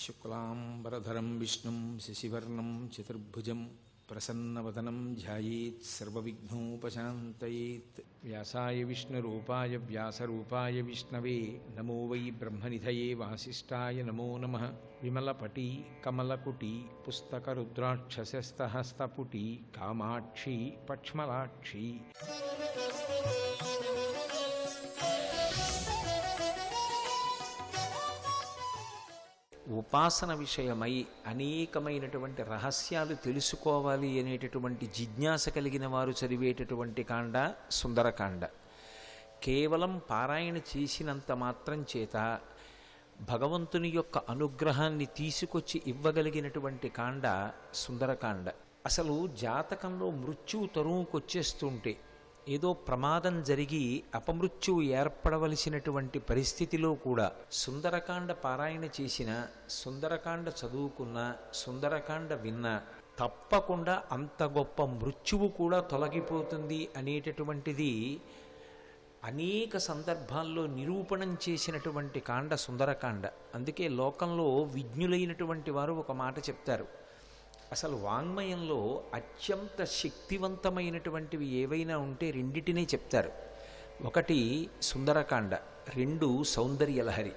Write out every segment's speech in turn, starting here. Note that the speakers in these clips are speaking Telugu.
శుక్లాంబరధరం విష్ణుం శశివర్ణం చతుర్భుజం ప్రసన్నవదనం ధ్యాయేత్ సర్వవిఘ్నోపశాంతయేత్. వ్యాసాయ విష్ణురూపాయ వ్యాసరూపాయ విష్ణవే నమో వై బ్రహ్మనిధయే వాసిష్ఠాయ నమో నమః. విమలపటీ కమలకుటీ పుస్తకరుద్రాక్షసస్తహస్తపుటీ కామాక్షి పక్ష్మలాక్షి. ఉపాసన విషయమై అనేకమైనటువంటి రహస్యాలు తెలుసుకోవాలి అనేటటువంటి జిజ్ఞాస కలిగిన వారు చదివేటటువంటి కాండ సుందరకాండ. కేవలం పారాయణ చేసినంత మాత్రం చేత భగవంతుని యొక్క అనుగ్రహాన్ని తీసుకొచ్చి ఇవ్వగలిగినటువంటి కాండ సుందరకాండ. అసలు జాతకంలో మృత్యువు తరువుకొచ్చేస్తుంటే, ఏదో ప్రమాదం జరిగి అపమృత్యువు ఏర్పడవలసినటువంటి పరిస్థితిలో కూడా సుందరకాండ పారాయణ చేసిన, సుందరకాండ చదువుకున్న, సుందరకాండ విన్న తప్పకుండా అంత గొప్ప మృత్యువు కూడా తొలగిపోతుంది అనేటటువంటిది అనేక సందర్భాల్లో నిరూపణం చేసినటువంటి కాండ సుందరకాండ. అందుకే లోకంలో విజ్ఞులైనటువంటి వారు ఒక మాట చెప్తారు, అసలు వాంగ్మయంలో అత్యంత శక్తివంతమైనటువంటివి ఏవైనా ఉంటే రెండిటినే చెప్తారు. ఒకటి సుందరకాండ, రెండు సౌందర్యలహరి.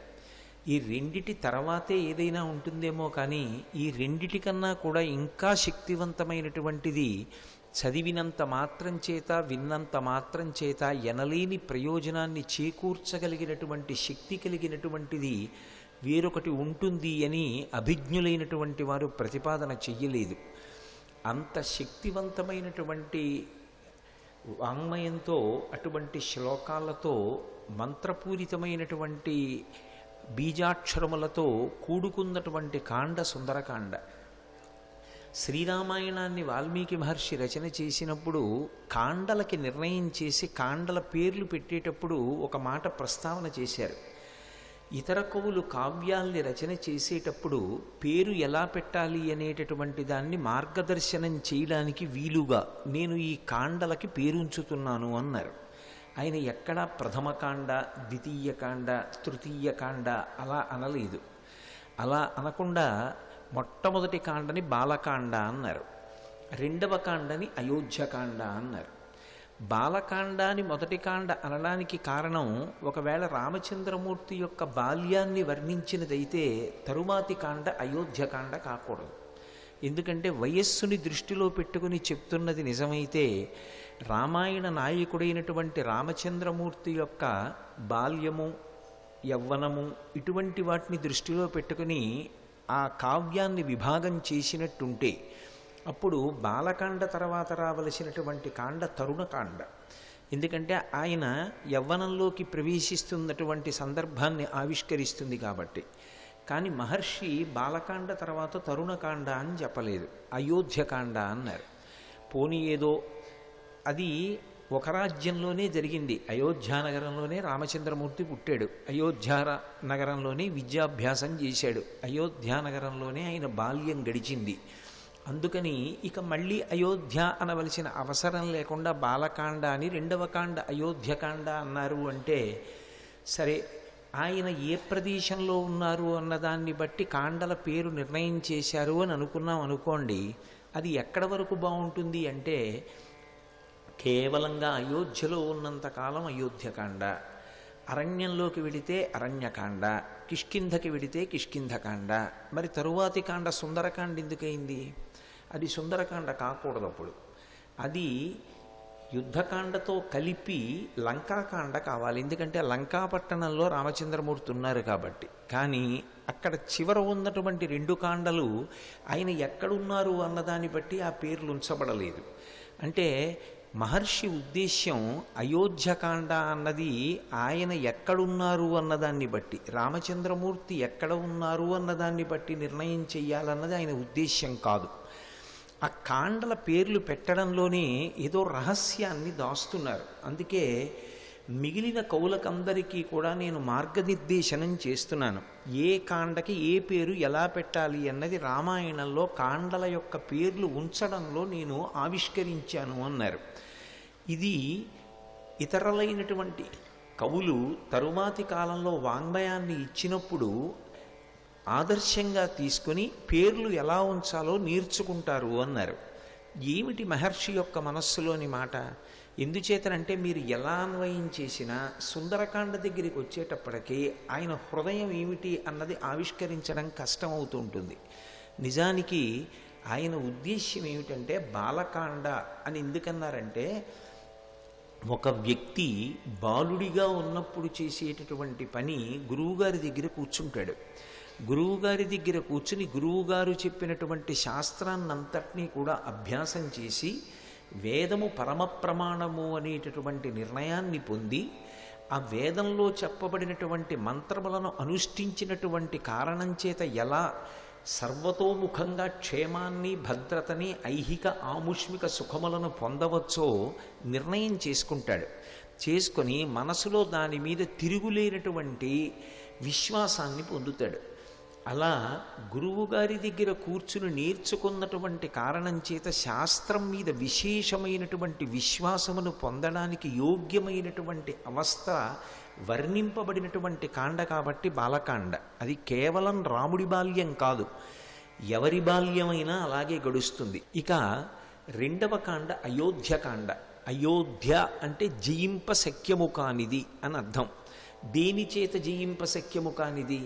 ఈ రెండిటి తర్వాతే ఏదైనా ఉంటుందేమో కానీ ఈ రెండిటికన్నా కూడా ఇంకా శక్తివంతమైనటువంటిది, చదివినంత మాత్రం చేత విన్నంత మాత్రం చేత ఎనలేని ప్రయోజనాన్ని చేకూర్చగలిగినటువంటి శక్తి కలిగినటువంటిది వేరొకటి ఉంటుంది అని అభిజ్ఞులైనటువంటి వారు ప్రతిపాదన చెయ్యలేదు. అంత శక్తివంతమైనటువంటి వాంగ్మయంతో, అటువంటి శ్లోకాలతో, మంత్రపూరితమైనటువంటి బీజాక్షరములతో కూడుకున్నటువంటి కాండ సుందరకాండ. శ్రీరామాయణాన్ని వాల్మీకి మహర్షి రచన చేసినప్పుడు కాండలకి నిర్ణయం చేసి కాండల పేర్లు పెట్టేటప్పుడు ఒక మాట ప్రస్తావన చేశారు. ఇతర కవులు కావ్యాల్ని రచన చేసేటప్పుడు పేరు ఎలా పెట్టాలి అనేటటువంటి దాన్ని మార్గదర్శనం చేయడానికి వీలుగా నేను ఈ కాండలకి పేరుంచుతున్నాను అన్నారు. ఆయన ఎక్కడా ప్రథమకాండ, ద్వితీయకాండ, తృతీయకాండ అలా అనలేదు. అలా అనకుండా మొట్టమొదటి కాండని బాలకాండ అన్నారు, రెండవ కాండని అయోధ్యకాండ అన్నారు. బాలకాండాన్ని మొదటి కాండ అనడానికి కారణం, ఒకవేళ రామచంద్రమూర్తి యొక్క బాల్యాన్ని వర్ణించినదైతే తరువాతి కాండ అయోధ్యకాండ కాకూడదు. ఎందుకంటే వయస్సుని దృష్టిలో పెట్టుకుని చెప్తున్నది నిజమైతే రామాయణ నాయకుడైనటువంటి రామచంద్రమూర్తి యొక్క బాల్యము, యవ్వనము ఇటువంటి వాటిని దృష్టిలో పెట్టుకుని ఆ కావ్యాన్ని విభాగం చేసినట్టుంటే అప్పుడు బాలకాండ తర్వాత రావలసినటువంటి కాండ తరుణకాండ. ఎందుకంటే ఆయన యవ్వనంలోకి ప్రవేశిస్తున్నటువంటి సందర్భాన్ని ఆవిష్కరిస్తుంది కాబట్టి. కానీ మహర్షి బాలకాండ తర్వాత తరుణకాండ అని చెప్పలేదు, అయోధ్యకాండ అన్నారు. పోనీ ఏదో అది ఒక రాజ్యంలోనే జరిగింది. అయోధ్యానగరంలోనే రామచంద్రమూర్తి పుట్టాడు, అయోధ్యానగరంలోనే విద్యాభ్యాసం చేశాడు, అయోధ్యానగరంలోనే ఆయన బాల్యం గడిచింది. అందుకని ఇక మళ్ళీ అయోధ్య అనవలసిన అవసరం లేకుండా బాలకాండ అని రెండవ కాండ అయోధ్యకాండ అన్నారు. అంటే సరే, ఆయన ఏ ప్రదేశంలో ఉన్నారు అన్నదాన్ని బట్టి కాండల పేరు నిర్ణయం చేశారు అని అనుకున్నాం అనుకోండి. అది ఎక్కడ వరకు బాగుంటుంది అంటే, కేవలంగా అయోధ్యలో ఉన్నంతకాలం అయోధ్యకాండ, అరణ్యంలోకి వెడితే అరణ్యకాండ, కిష్కింధకి వెడితే కిష్కింధకాండ. మరి తరువాతి కాండ సుందరకాండ ఎందుకైంది? అది సుందరకాండ కాకూడదు. అప్పుడు అది యుద్ధకాండతో కలిపి లంకాకాండ కావాలి. ఎందుకంటే లంకాపట్టణంలో రామచంద్రమూర్తి ఉన్నారు కాబట్టి. కానీ అక్కడ చివర ఉన్నటువంటి రెండు కాండలు ఆయన ఎక్కడున్నారు అన్నదాన్ని బట్టి ఆ పేర్లు ఉంచబడలేదు. అంటే మహర్షి ఉద్దేశ్యం అయోధ్యకాండ అన్నది ఆయన ఎక్కడున్నారు అన్నదాన్ని బట్టి, రామచంద్రమూర్తి ఎక్కడ ఉన్నారు అన్నదాన్ని బట్టి నిర్ణయం చెయ్యాలన్నది ఆయన ఉద్దేశ్యం కాదు. ఆ కాండల పేర్లు పెట్టడంలోనే ఏదో రహస్యాన్ని దాస్తున్నారు. అందుకే మిగిలిన కవులకందరికీ కూడా నేను మార్గనిర్దేశనం చేస్తున్నాను. ఏ కాండకి ఏ పేరు ఎలా పెట్టాలి అన్నది రామాయణంలో కాండల యొక్క పేర్లు ఉంచడంలో నేను ఆవిష్కరించాను అన్నారు. ఇది ఇతరులైనటువంటి కవులు తరువాతి కాలంలో వాంగ్మయాన్ని ఇచ్చినప్పుడు ఆదర్శంగా తీసుకుని పేర్లు ఎలా ఉంచాలో నేర్చుకుంటారు అన్నారు. ఏమిటి మహర్షి యొక్క మనస్సులోని మాట? ఎందుచేతనంటే మీరు ఎలా అన్వయం చేసినా సుందరకాండ దగ్గరికి వచ్చేటప్పటికీ ఆయన హృదయం ఏమిటి అన్నది ఆవిష్కరించడం కష్టమవుతూ ఉంటుంది. నిజానికి ఆయన ఉద్దేశ్యం ఏమిటంటే బాలకాండ అని ఎందుకన్నారంటే, ఒక వ్యక్తి బాలుడిగా ఉన్నప్పుడు చేసేటటువంటి పని గురువుగారి దగ్గర కూర్చుంటాడు. గురువుగారి దగ్గర కూర్చుని గురువుగారు చెప్పినటువంటి శాస్త్రాన్నంతటినీ కూడా అభ్యాసం చేసి వేదము పరమ ప్రమాణము అనేటటువంటి నిర్ణయాన్ని పొంది ఆ వేదంలో చెప్పబడినటువంటి మంత్రములను అనుష్ఠించినటువంటి కారణం చేత ఎలా సర్వతోముఖంగా క్షేమాన్ని, భద్రతని, ఐహిక ఆముష్మిక సుఖములను పొందవచ్చో నిర్ణయం చేసుకుంటాడు. చేసుకొని మనసులో దాని మీద తిరుగులేనటువంటి విశ్వాసాన్ని పొందుతాడు. అలా గురువుగారి దగ్గర కూర్చుని నేర్చుకున్నటువంటి కారణం చేత శాస్త్రం మీద విశేషమైనటువంటి విశ్వాసమును పొందడానికి యోగ్యమైనటువంటి అవస్థ వర్ణింపబడినటువంటి కాండ కాబట్టి బాలకాండ. అది కేవలం రాముడి బాల్యం కాదు, ఎవరి బాల్యమైనా అలాగే గడుస్తుంది. ఇక రెండవ కాండ అయోధ్యకాండ. అయోధ్య అంటే జయింప శక్యము కానిది అని అర్థం. దేని చేత జయింప శక్యము కానిది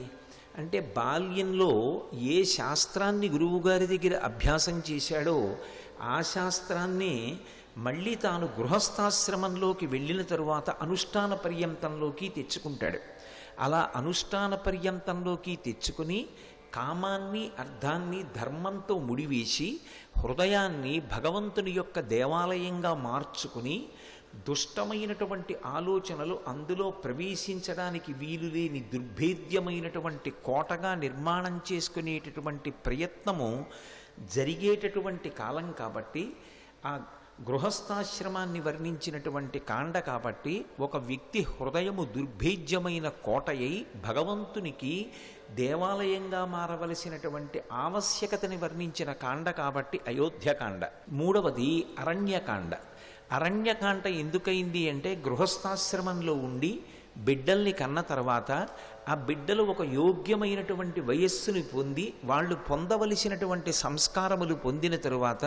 అంటే, బాల్యంలో ఏ శాస్త్రాన్ని గురువుగారి దగ్గర అభ్యాసం చేశాడో ఆ శాస్త్రాన్నే మళ్ళీ తాను గృహస్థాశ్రమంలోకి వెళ్ళిన తరువాత అనుష్ఠాన పర్యంతంలోకి తెచ్చుకుంటాడు. అలా అనుష్ఠాన పర్యంతంలోకి తెచ్చుకుని కామాన్ని, అర్థాన్ని ధర్మంతో ముడివేసి హృదయాన్ని భగవంతుని యొక్క దేవాలయంగా మార్చుకుని దుష్టమైనటువంటి ఆలోచనలు అందులో ప్రవేశించడానికి వీలులేని దుర్భేద్యమైనటువంటి కోటగా నిర్మాణం చేసుకునేటటువంటి ప్రయత్నము జరిగేటటువంటి కాలం కాబట్టి, ఆ గృహస్థాశ్రమాన్ని వర్ణించినటువంటి కాండ కాబట్టి, ఒక వ్యక్తి హృదయము దుర్భేద్యమైన కోటయై భగవంతునికి దేవాలయంగా మారవలసినటువంటి ఆవశ్యకతని వర్ణించిన కాండ కాబట్టి అయోధ్యకాండ. మూడవది అరణ్యకాండ. అరణ్యకాండ ఎందుకైంది అంటే, గృహస్థాశ్రమంలో ఉండి బిడ్డల్ని కన్న తర్వాత ఆ బిడ్డలు ఒక యోగ్యమైనటువంటి వయస్సుని పొంది వాళ్ళు పొందవలసినటువంటి సంస్కారములు పొందిన తరువాత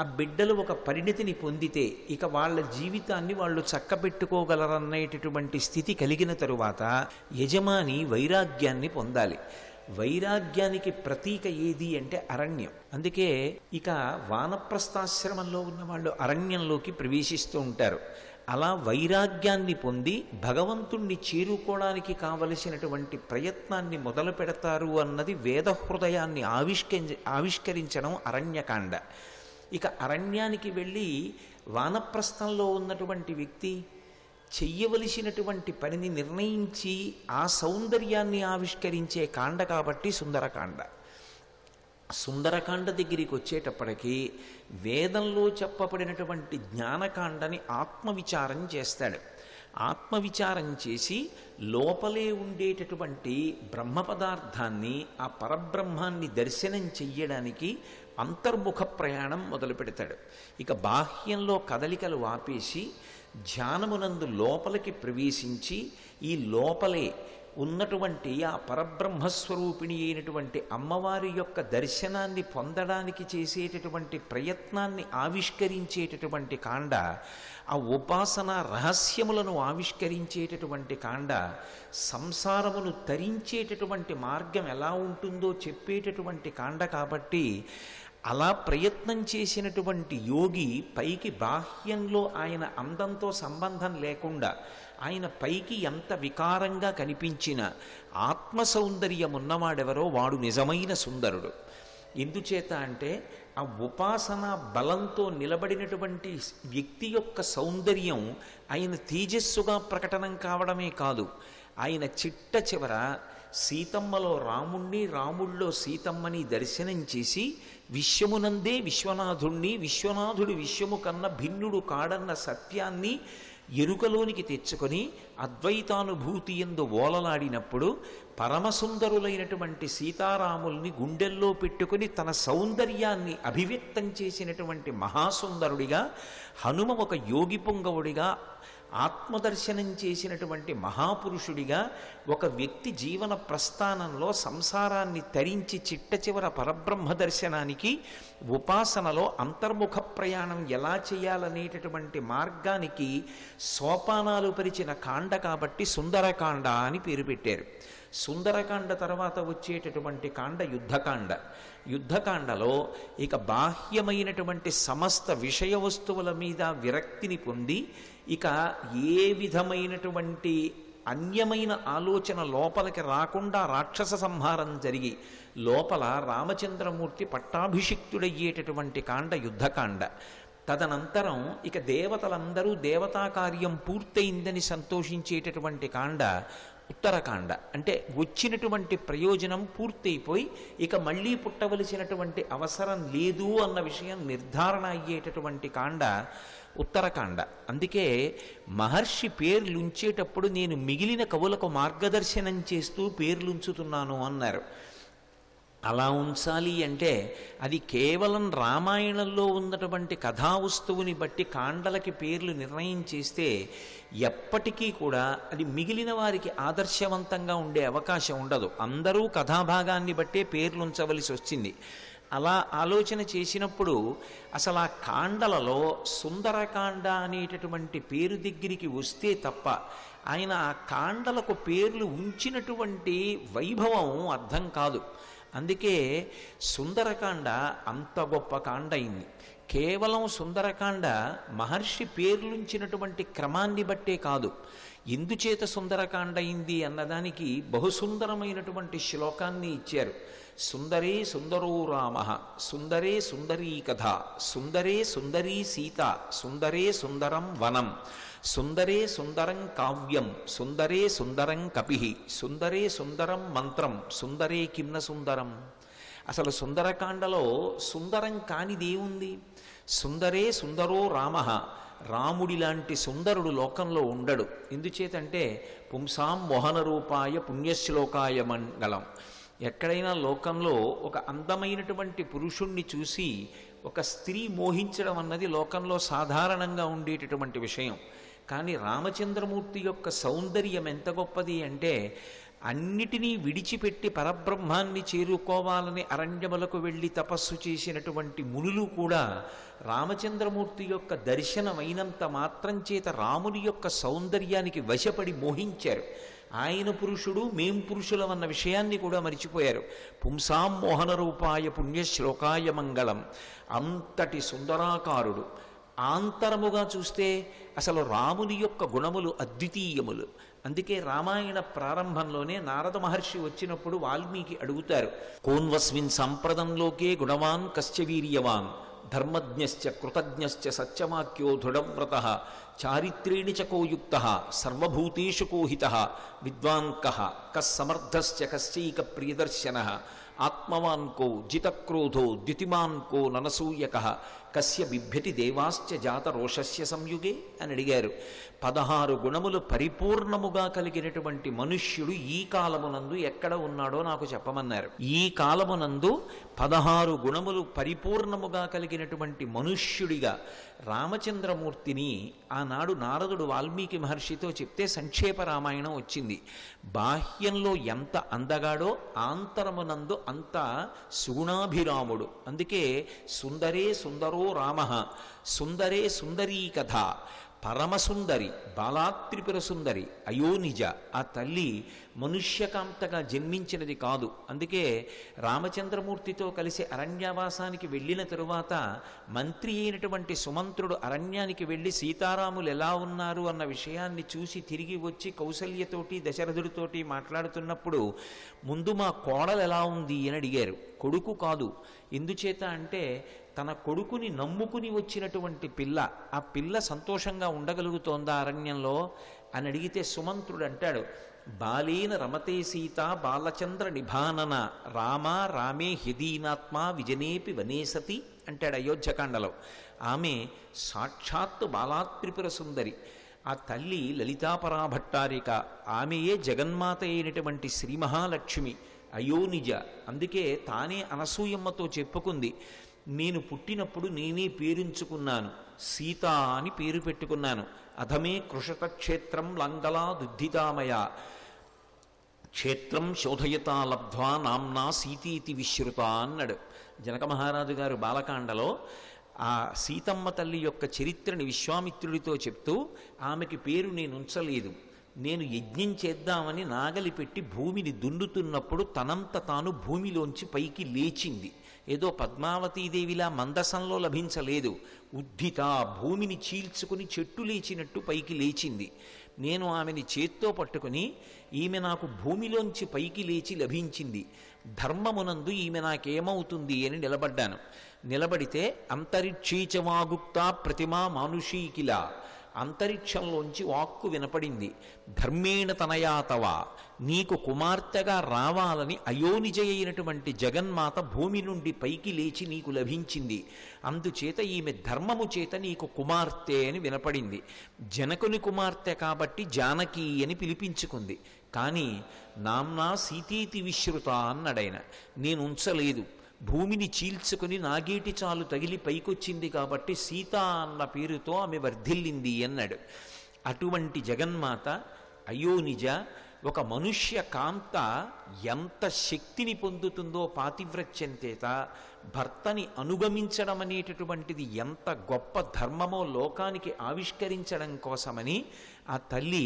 ఆ బిడ్డలు ఒక పరిణతిని పొందితే ఇక వాళ్ళ జీవితాన్ని వాళ్ళు చక్కబెట్టుకోగలరనేటటువంటి స్థితి కలిగిన తరువాత యజమాని వైరాగ్యాన్ని పొందాలి. వైరాగ్యానికి ప్రతీక ఏది అంటే అరణ్యం. అందుకే ఇక వానప్రస్థాశ్రమంలో ఉన్న వాళ్ళు అరణ్యంలోకి ప్రవేశిస్తూ ఉంటారు. అలా వైరాగ్యాన్ని పొంది భగవంతుణ్ణి చేరుకోవడానికి కావలసినటువంటి ప్రయత్నాన్ని మొదలు పెడతారు అన్నది వేద హృదయాన్ని ఆవిష్కరించడం అరణ్యకాండ. ఇక అరణ్యానికి వెళ్ళి వానప్రస్థంలో ఉన్నటువంటి వ్యక్తి చెయ్యవలసినటువంటి పనిని నిర్ణయించి ఆ సౌందర్యాన్ని ఆవిష్కరించే కాండ కాబట్టి సుందరకాండ. సుందరకాండ దగ్గరికి వచ్చేటప్పటికీ వేదంలో చెప్పబడినటువంటి జ్ఞానకాండని ఆత్మవిచారం చేస్తాడు. ఆత్మవిచారం చేసి లోపలే ఉండేటటువంటి బ్రహ్మ పదార్థాన్ని, ఆ పరబ్రహ్మాన్ని దర్శనం చెయ్యడానికి అంతర్ముఖ ప్రయాణం మొదలు పెడతాడు. ఇక బాహ్యంలో కదలికలు ఆపేసి ధ్యానమునందు లోపలికి ప్రవేశించి ఈ లోపలే ఉన్నటువంటి ఆ పరబ్రహ్మస్వరూపిణి అయినటువంటి అమ్మవారి యొక్క దర్శనాన్ని పొందడానికి చేసేటటువంటి ప్రయత్నాన్ని ఆవిష్కరించేటటువంటి కాండ, ఆ ఉపాసన రహస్యములను ఆవిష్కరించేటటువంటి కాండ, సంసారమును తరించేటటువంటి మార్గం ఎలా ఉంటుందో చెప్పేటటువంటి కాండ కాబట్టి, అలా ప్రయత్నం చేసినటువంటి యోగి పైకి బాహ్యంలో ఆయన అందంతో సంబంధం లేకుండా ఆయన పైకి ఎంత వికారంగా కనిపించిన ఆత్మ సౌందర్యం ఉన్నవాడెవరో వాడు నిజమైన సుందరుడు. ఎందుచేత అంటే ఆ ఉపాసన బలంతో నిలబడినటువంటి వ్యక్తి యొక్క సౌందర్యం ఆయన తేజస్సుగా ప్రకటనం కావడమే కాదు, ఆయన చిట్ట చివర సీతమ్మలో రాముణ్ణి, రాముళ్ళో సీతమ్మని దర్శనం చేసి విశ్వమునందే విశ్వనాథుణ్ణి, విశ్వనాథుడు విశ్వము కన్న భిన్నుడు కాడన్న సత్యాన్ని ఎరుకలోనికి తెచ్చుకొని అద్వైతానుభూతి యందు ఓలలాడినప్పుడు పరమసుందరులైనటువంటి సీతారాముల్ని గుండెల్లో పెట్టుకుని తన సౌందర్యాన్ని అభివ్యక్తం చేసినటువంటి మహాసుందరుడిగా హనుమ ఒక యోగి పొంగవుడిగా ఆత్మదర్శనం చేసినటువంటి మహాపురుషుడిగా ఒక వ్యక్తి జీవన ప్రస్థానంలో సంసారాన్ని తరించి చిట్ట చివర పరబ్రహ్మ దర్శనానికి ఉపాసనలో అంతర్ముఖ ప్రయాణం ఎలా చేయాలనేటటువంటి మార్గానికి సోపానాలు పరిచిన కాండ కాబట్టి సుందరకాండ అని పేరు పెట్టారు. సుందరకాండ తర్వాత వచ్చేటటువంటి కాండ యుద్ధకాండ. యుద్ధకాండలో ఇక బాహ్యమైనటువంటి సమస్త విషయ వస్తువుల మీద విరక్తిని పొంది ఇక ఏ విధమైనటువంటి అన్యమైన ఆలోచన లోపలికి రాకుండా రాక్షస సంహారం జరిగి లోపల రామచంద్రమూర్తి పట్టాభిషిక్తుడయ్యేటటువంటి కాండ యుద్ధకాండ. తదనంతరం ఇక దేవతలందరూ దేవతా కార్యం పూర్తయిందని సంతోషించేటటువంటి కాండ ఉత్తరకాండ. అంటే వచ్చినటువంటి ప్రయోజనం పూర్తయిపోయి ఇక మళ్ళీ పుట్టవలసినటువంటి అవసరం లేదు అన్న విషయం నిర్ధారణ అయ్యేటటువంటి కాండ ఉత్తరకాండ. అందుకే మహర్షి పేర్లుంచేటప్పుడు నేను మిగిలిన కవులకు మార్గదర్శనం చేస్తూ పేర్లుంచుతున్నాను అన్నారు. అలా ఉంచాలి అంటే అది కేవలం రామాయణంలో ఉన్నటువంటి కథావస్తువుని బట్టి కాండలకి పేర్లు నిర్ణయం చేస్తే ఎప్పటికీ కూడా అది మిగిలిన వారికి ఆదర్శవంతంగా ఉండే అవకాశం ఉండదు. అందరూ కథాభాగాన్ని బట్టే పేర్లు ఉంచవలసి వచ్చింది. అలా ఆలోచన చేసినప్పుడు అసలు ఆ కాండలలో సుందరకాండ అనేటటువంటి పేరు దగ్గరికి వస్తే తప్ప ఆయన ఆ కాండలకు పేర్లు ఉంచినటువంటి వైభవం అర్థం కాదు. అందుకే సుందరకాండ అంత గొప్ప కాండ అయింది. కేవలం సుందరకాండ మహర్షి పేర్లుంచినటువంటి క్రమాన్ని బట్టే కాదు. ఎందుచేత సుందరకాండ అయింది అన్నదానికి బహుసుందరమైనటువంటి శ్లోకాన్ని ఇచ్చారు. సుందరే సుందరో రామ, సుందరే సుందరీ కథ, సుందరే సుందరీ సీత, సుందరే సుందరం వనం, సుందరే సుందరం కావ్యం, సుందరే సుందరం కపి, సుందరే సుందరం మంత్రం, సుందరే కిమ్న సుందరం. అసలు సుందరకాండలో సుందరం కానిదేముంది? సుందరే సుందరో రామ, రాముడి లాంటి సుందరుడు లోకంలో ఉండడు. ఎందుచేతంటే పుంసాం మోహన రూపాయ పుణ్యశ్లోకాయ మంగళం. ఎక్కడైనా లోకంలో ఒక అందమైనటువంటి పురుషుణ్ణి చూసి ఒక స్త్రీ మోహించడం అన్నది లోకంలో సాధారణంగా ఉండేటటువంటి విషయం. కానీ రామచంద్రమూర్తి యొక్క సౌందర్యం ఎంత గొప్పది అంటే అన్నిటినీ విడిచిపెట్టి పరబ్రహ్మాన్ని చేరుకోవాలని అరణ్యములకు వెళ్ళి తపస్సు చేసినటువంటి మునులు కూడా రామచంద్రమూర్తి యొక్క దర్శనమైనంత మాత్రం చేత రాముని యొక్క సౌందర్యానికి వశపడి మోహించారు. ఆయన పురుషుడు మేం పురుషులం అన్న విషయాన్ని కూడా మరిచిపోయారు. పుంసాం మోహన రూపాయ పుణ్యశ్లోకాయ మంగళం. అంతటి సుందరాకారుడు. ఆంతరముగా చూస్తే అసలు రాముని యొక్క గుణములు అద్వితీయములు. అందుకే రామాయణ ప్రారంభంలోనే నారద మహర్షి వచ్చినప్పుడు వాల్మీకి అడుగుతారు, కోన్వస్మిన్ సంప్రదంలోకే గుణవాన్ కశ్చ వీర్యవాన్, ధర్మజ్ఞశ్చ కృతజ్ఞశ్చ సత్యవాక్యో దృఢవ్రతః, చారిత్రేణి చ కోయుక్త, సర్వభూతేషు కోహిత, విద్వాన్ కః కస్సమర్థశ్చ కశ్చైక ప్రియదర్శనః, ఆత్మవాన్ కో జితక్రోధో ద్యుతిమాన్ కో ననసూయకః, కస్య బిభ్యతి దేవాశ్చ జాత రోషస్య సంయుగే అని అడిగారు. 16 గుణములు పరిపూర్ణముగా కలిగినటువంటి మనుష్యుడు ఈ కాలమునందు ఎక్కడ ఉన్నాడో నాకు చెప్పమన్నారు. ఈ కాలమునందు 16 గుణములు పరిపూర్ణముగా కలిగినటువంటి మనుష్యుడిగా రామచంద్రమూర్తిని ఆనాడు నారదుడు వాల్మీకి మహర్షితో చెప్తే సంక్షేప రామాయణం వచ్చింది. బాహ్యంలో ఎంత అందగాడో ఆంతరమునందు అంత సుగుణాభిరాముడు. అందుకే సుందరే సుందరో రామ, సుందరే సుందరీ కథ, పరమసుందరి బాలాత్రిపుర సుందరి అయోనిజ. ఆ తల్లి మనుష్యకాంతగా జన్మించినది కాదు. అందుకే రామచంద్రమూర్తితో కలిసి అరణ్యవాసానికి వెళ్ళిన తరువాత మంత్రి అయినటువంటి సుమంత్రుడు అరణ్యానికి వెళ్ళి సీతారాములు ఎలా ఉన్నారు అన్న విషయాన్ని చూసి తిరిగి వచ్చి కౌసల్యతోటి దశరథుడితోటి మాట్లాడుతున్నప్పుడు ముందు మా కోడలు ఎలా ఉంది అని అడిగారు. కొడుకు కాదు. ఎందుచేత అంటే తన కొడుకుని నమ్ముకుని వచ్చినటువంటి పిల్ల, ఆ పిల్ల సంతోషంగా ఉండగలుగుతోందా అరణ్యంలో అని అడిగితే సుమంత్రుడు అంటాడు, బాలేన రమతే సీత బాలచంద్ర నిభానన, రామ రామే హ్యదీనాత్మ విజనేపి వనేసతి అంటాడు అయోధ్యకాండలో. ఆమె సాక్షాత్తు బాలాత్రిపుర సుందరి. ఆ తల్లి లలితాపరాభట్టారిక. ఆమెయే జగన్మాత అయినటువంటి శ్రీ మహాలక్ష్మి అయోనిజ. అందుకే తానే అనసూయమ్మతో చెప్పుకుంది, నేను పుట్టినప్పుడు నేనే పేరుంచుకున్నాను, సీత అని పేరు పెట్టుకున్నాను. అధమే కృషత క్షేత్రం లంగలా దుద్ధితామయ క్షేత్రం శోధయతా లబ్ధ్వా నామ్నా సీతీతి విశ్రుత అన్నాడు జనక మహారాజు గారు బాలకాండలో. ఆ సీతమ్మ తల్లి యొక్క చరిత్రని విశ్వామిత్రుడితో చెప్తూ, ఆమెకి పేరు నేను ఉంచలేదు, నేను యజ్ఞం చేద్దామని నాగలి పెట్టి భూమిని దున్నుతున్నప్పుడు తనంత తాను భూమిలోంచి పైకి లేచింది. ఏదో పద్మావతీదేవిలా మందసంలో లభించలేదు, ఉద్ధిత భూమిని చీల్చుకుని చెట్టు లేచినట్టు పైకి లేచింది. నేను ఆమెని చేత్తో పట్టుకుని, ఈమె నాకు భూమిలోంచి పైకి లేచి లభించింది, ధర్మమునందు ఈమె నాకేమవుతుంది అని నిలబడ్డాను. నిలబడితే అంతరిక్షీచవాగుప్తా ప్రతిమా మానుషీకిలా, అంతరిక్షంలోంచి వాక్కు వినపడింది, ధర్మేణ తనయాతవ, నీకు కుమార్తెగా రావాలని అయోనిజ అయినటువంటి జగన్మాత భూమి నుండి పైకి లేచి నీకు లభించింది, అందుచేత ఈమె ధర్మము చేత నీకు కుమార్తె అని వినపడింది. జనకుని కుమార్తె కాబట్టి జానకి అని పిలిపించుకుంది. కానీ నామ్నా సీతీతి విశ్రుత అన్నాడైన. నేను ఉంచలేదు, భూమిని చీల్చుకుని నాగేటి చాలు తగిలి పైకొచ్చింది కాబట్టి సీత అన్న పేరుతో ఆమె వర్ధిల్లింది అన్నాడు. అటువంటి జగన్మాత అయోనిజ, ఒక మనుష్య కాంత ఎంత శక్తిని పొందుతుందో పాతివ్రత్యం చేత, భర్తని అనుగమించడం అనేటటువంటిది ఎంత గొప్ప ధర్మమో లోకానికి ఆవిష్కరించడం కోసమని ఆ తల్లి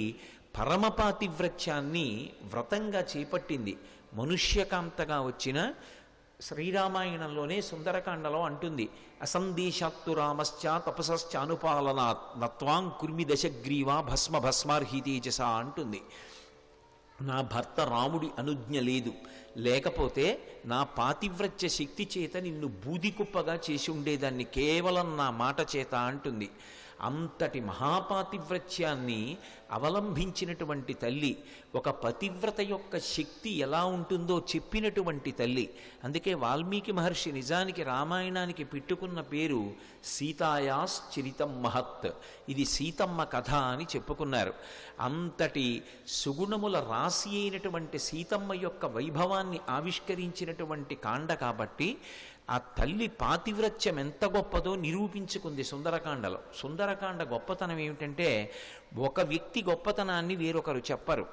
పరమపాతివ్రత్యాన్ని వ్రతంగా చేపట్టింది. మనుష్యకాంతగా వచ్చిన శ్రీరామాయణంలోనే సుందరకాండలో అంటుంది, అసందేశాత్తు రామశ్చ తపసశ్చ అనుపాలనాత్ నత్వాం కుర్మి దశగ్రీవా భస్మ భస్మార్హితేజస అంటుంది. నా భర్త రాముడి అనుజ్ఞ లేదు, లేకపోతే నా పాతివ్రత్య శక్తి చేత నిన్ను బూదికుప్పగా చేసి ఉండేదాన్ని కేవలం నా మాట చేత అంటుంది. అంతటి మహాపాతివ్రత్యాన్ని అవలంబించినటువంటి తల్లి, ఒక పతివ్రత యొక్క శక్తి ఎలా ఉంటుందో చెప్పినటువంటి తల్లి. అందుకే వాల్మీకి మహర్షి నిజానికి రామాయణానికి పెట్టుకున్న పేరు సీతాయాశ్చరితం మహత్, ఇది సీతమ్మ కథ అని చెప్పుకున్నారు. అంతటి సుగుణముల రాశి అయినటువంటి సీతమ్మ యొక్క వైభవాన్ని ఆవిష్కరించినటువంటి కాండ కాబట్టి ఆ తల్లి పాతివ్రత్యం ఎంత గొప్పదో నిరూపించుకుంది సుందరకాండలో. సుందరకాండ గొప్పతనం ఏమిటంటే, ఒక వ్యక్తి గొప్పతనాన్ని వేరొకరు చెప్పరు,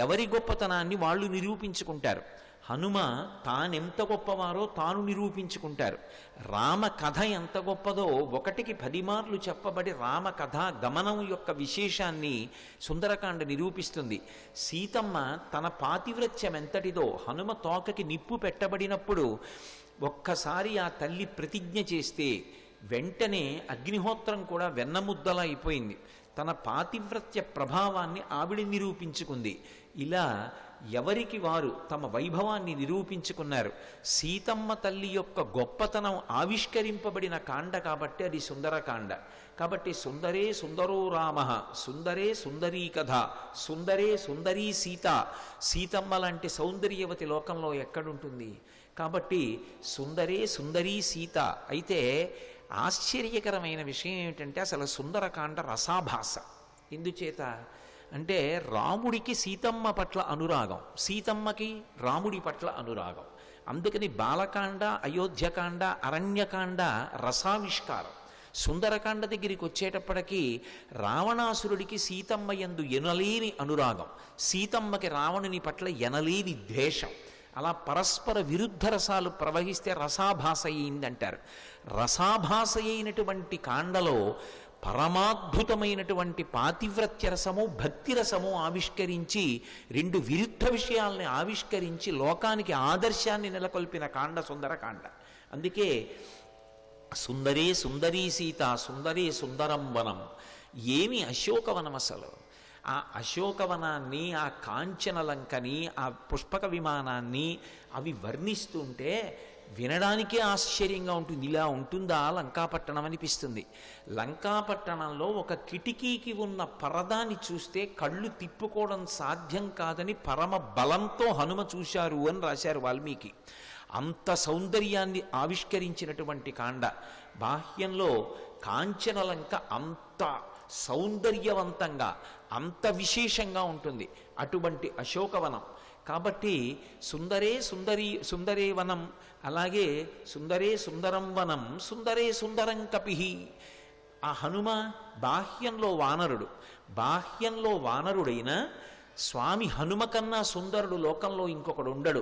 ఎవరి గొప్పతనాన్ని వాళ్ళు నిరూపించుకుంటారు. హనుమ తానెంత గొప్పవారో తాను నిరూపించుకుంటారు. రామ కథ ఎంత గొప్పదో 1కి 10 మార్లు చెప్పబడి రామ కథ గమనం యొక్క విశేషాన్ని సుందరకాండ నిరూపిస్తుంది. సీతమ్మ తన పాతివ్రత్యం ఎంతటిదో, హనుమ తోకకి నిప్పు పెట్టబడినప్పుడు ఒక్కసారి ఆ తల్లి ప్రతిజ్ఞ చేస్తే వెంటనే అగ్నిహోత్రం కూడా వెన్నముద్దలా అయిపోయింది. తన పాతివ్రత్య ప్రభావాన్ని ఆవిడ నిరూపించుకుంది. ఇలా ఎవరికి వారు తమ వైభవాన్ని నిరూపించుకున్నారు. సీతమ్మ తల్లి యొక్క గొప్పతనం ఆవిష్కరింపబడిన కాండ కాబట్టి అది సుందరకాండ. కాబట్టి సుందరే సుందరో రామ, సుందరే సుందరీ కథ, సుందరే సుందరీ సీత. సీతమ్మ లాంటి సౌందర్యవతి లోకంలో ఎక్కడుంటుంది? కాబట్టి సుందరే సుందరీ సీత. అయితే ఆశ్చర్యకరమైన విషయం ఏమిటంటే, అసలు సుందరకాండ రసాభాస. ఎందుచేత అంటే, రాముడికి సీతమ్మ పట్ల అనురాగం, సీతమ్మకి రాముడి పట్ల అనురాగం. అందుకని బాలకాండ, అయోధ్యకాండ, అరణ్యకాండ రసావిష్కారం. సుందరకాండ దగ్గరికి వచ్చేటప్పటికీ రావణాసురుడికి సీతమ్మ యందు ఎనలేని అనురాగం, సీతమ్మకి రావణుని పట్ల ఎనలేని ద్వేషం. అలా పరస్పర విరుద్ధ రసాలు ప్రవహిస్తే రసాభాస అయిందంటారు. రసాభాస అయినటువంటి కాండలో పరమాద్భుతమైనటువంటి పాతివ్రత్య రసము, భక్తి రసము ఆవిష్కరించి 2 విరుద్ధ విషయాల్ని ఆవిష్కరించి లోకానికి ఆదర్శాన్ని నెలకొల్పిన కాండ సుందరకాండ. అందుకే సుందరే సుందరీ సీత, సుందరే సుందరం వనం. ఏమి అశోకవనం అసలు! ఆ అశోకవనాన్ని, ఆ కాంచనలంకని, ఆ పుష్పక విమానాన్ని అవి వర్ణిస్తుంటే వినడానికే ఆశ్చర్యంగా ఉంటుంది. ఇలా ఉంటుందా లంకాపట్టణం అనిపిస్తుంది. లంకాపట్టణంలో ఒక కిటికీకి ఉన్న పరదాన్ని చూస్తే కళ్ళు తిప్పుకోవడం సాధ్యం కాదని పరమ బలంతో హనుమ చూశారు అని రాశారు వాల్మీకి. అంత సౌందర్యాన్ని ఆవిష్కరించినటువంటి కాండ. బాహ్యంలో కాంచనలంక అంత సౌందర్యవంతంగా, అంత విశేషంగా ఉంటుంది. అటువంటి అశోకవనం కాబట్టి సుందరే సుందరి సుందరే వనం, అలాగే సుందరే సుందరం వనం సుందరే సుందరం కపిహి. ఆ హనుమ బాహ్యంలో వానరుడు, బాహ్యంలో వానరుడైన స్వామి హనుమ కన్నా సుందరుడు లోకంలో ఇంకొకడు ఉండడు.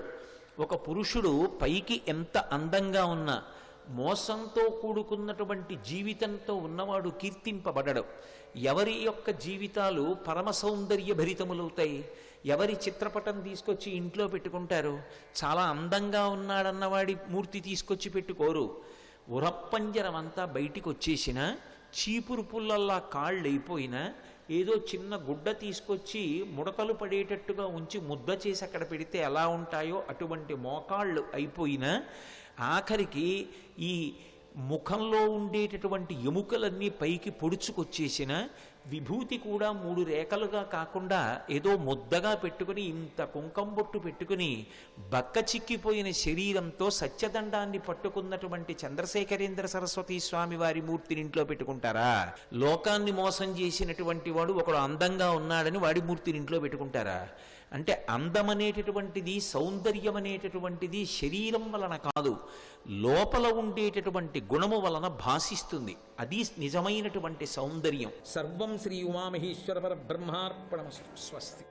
ఒక పురుషుడు పైకి ఎంత అందంగా ఉన్నా మోసంతో కూడుకున్నటువంటి జీవితంతో ఉన్నవాడు కీర్తింపబడడు. ఎవరి యొక్క జీవితాలు పరమ సౌందర్య భరితములవుతాయి? ఎవరి చిత్రపటం తీసుకొచ్చి ఇంట్లో పెట్టుకుంటారు? చాలా అందంగా ఉన్నాడన్నవాడి మూర్తి తీసుకొచ్చి పెట్టుకోరు. ఉరప్పంజరం అంతా బయటికి వచ్చేసిన, చీపురు పుల్లల్లా కాళ్ళు అయిపోయినా, ఏదో చిన్న గుడ్డ తీసుకొచ్చి ముడతలు పడేటట్టుగా ఉంచి ముద్ద చేసి అక్కడ పెడితే ఎలా ఉంటాయో అటువంటి మోకాళ్ళు అయిపోయినా, ఆఖరికి ఈ ముఖంలో ఉండేటటువంటి ఎముకలన్నీ పైకి పొడుచుకొచ్చేసిన, విభూతి కూడా 3 రేఖలుగా కాకుండా ఏదో ముద్దగా పెట్టుకుని, ఇంత కుంకం బొట్టు పెట్టుకుని, బక్క చిక్కిపోయిన శరీరంతో సత్యదండాన్ని పట్టుకున్నటువంటి చంద్రశేఖరేంద్ర సరస్వతి స్వామి వారి మూర్తిని ఇంట్లో పెట్టుకుంటారా? లోకాన్ని మోసం చేసినటువంటి వాడు ఒకడు అందంగా ఉన్నాడని వాడి మూర్తిని ఇంట్లో పెట్టుకుంటారా? అంటే అందమనేటటువంటిది, సౌందర్యం అనేటటువంటిది శరీరం వలన కాదు, లోపల ఉండేటటువంటి గుణము వలన భాసిస్తుంది. అది నిజమైనటువంటి సౌందర్యం. సర్వం శ్రీ ఉమామహేశ్వర పరబ్రహ్మార్పణమస్తు. స్వస్తి.